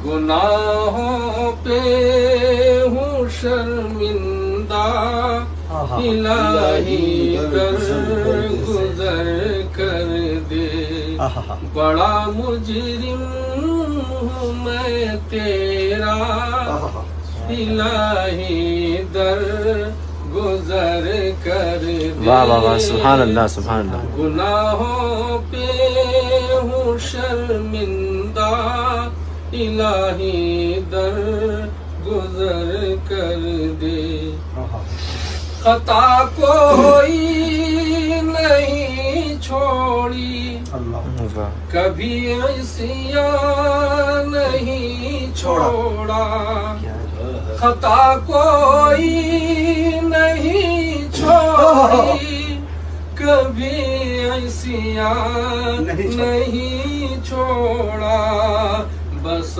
गुनाहों पे हूँ शर्मिंदा, इलाही दर गुजर कर दे। बड़ा मुजरिम हूँ मैं तेरा, इलाही दर गुजर कर दे। वाह वाह वाह, सुभान अल्लाह सुभान अल्लाह। गुनाहों पे हूँ शर्मिंदा, इलाही दर गुजर कर दे। खता कोई नहीं छोड़ी, कभी ऐसियां नहीं छोड़ा। खता कोई नहीं छोड़ी, कभी ऐसियां नहीं छोड़ा। बस